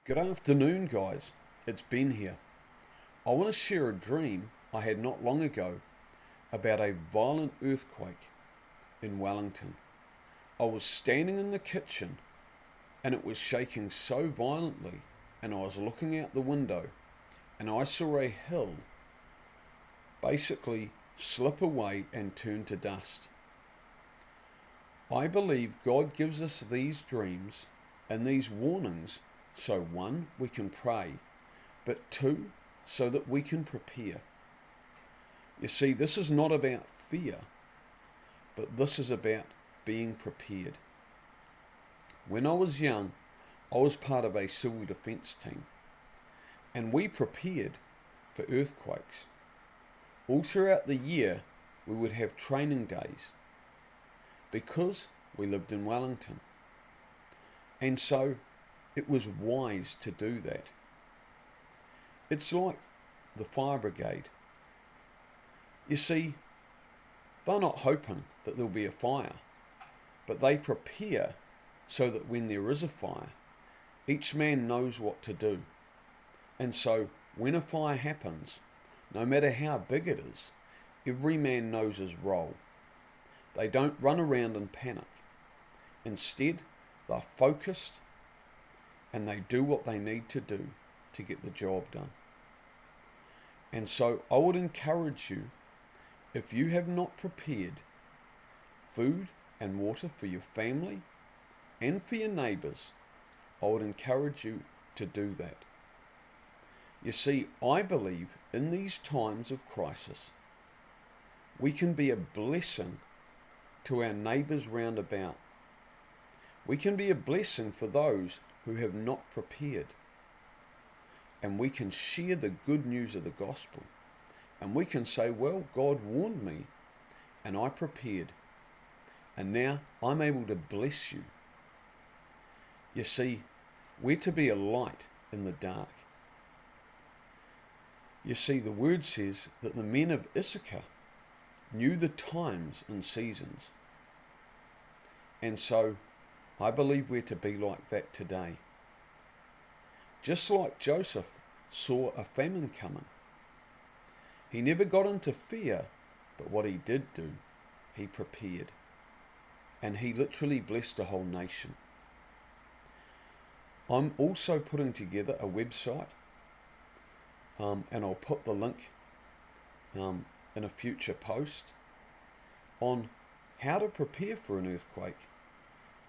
Good afternoon, guys. It's Ben here. I want to share a dream I had not long ago about a violent earthquake in Wellington. I was standing in the kitchen and it was shaking so violently, and I was looking out the window and I saw a hill basically slip away and turn to dust. I believe God gives us these dreams and these warnings so one, we can pray, but two, so that we can prepare. You see, this is not about fear, but this is about being prepared. When I was young, I was part of a civil defence team, and we prepared for earthquakes. All throughout the year, we would have training days because we lived in Wellington. And so it was wise to do that. It's like the fire brigade. You see, they're not hoping that there'll be a fire, but they prepare so that when there is a fire, each man knows what to do. And so when a fire happens, no matter how big it is, every man knows his role. They don't run around and panic. Instead, they're focused and they do what they need to do to get the job done. And so I would encourage you, if you have not prepared food and water for your family and for your neighbours, I would encourage you to do that. You see, I believe in these times of crisis, we can be a blessing to our neighbours round about. We can be a blessing for those who have not prepared. And we can share the good news of the gospel. And we can say, well, God warned me and I prepared. And now I'm able to bless you. You see, we're to be a light in the dark. You see, the word says that the men of Issachar knew the times and seasons. And so I believe we're to be like that today. Just like Joseph saw a famine coming. He never got into fear, but what he did do, he prepared. And he literally blessed the whole nation. I'm also putting together a website, and I'll put the link in a future post on how to prepare for an earthquake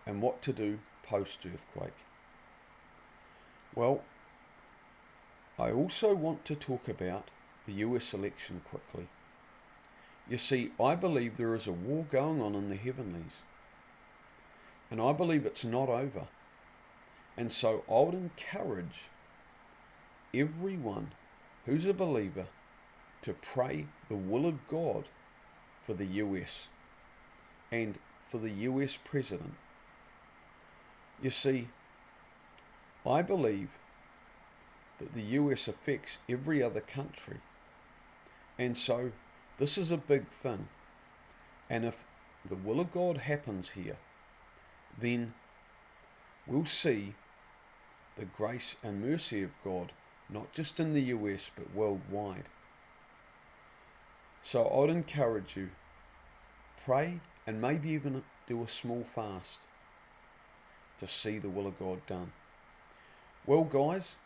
and what to do post-earthquake. Well, I also want to talk about the US election quickly. You see, I believe there is a war going on in the heavenlies, and I believe it's not over. And so I would encourage everyone who's a believer to pray the will of God for the US and for the US president. You see, I believe that the US affects every other country. And so this is a big thing. And if the will of God happens here, then we'll see the grace and mercy of God, not just in the US, but worldwide. So I'd encourage you, pray and maybe even do a small fast to see the will of God done. Well, guys,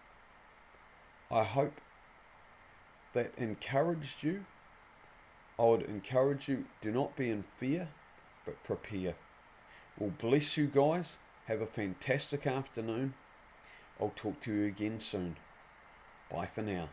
I hope that encouraged you. I would encourage you, do not be in fear, but prepare. Well, bless you guys. Have a fantastic afternoon. I'll talk to you again soon. Bye for now.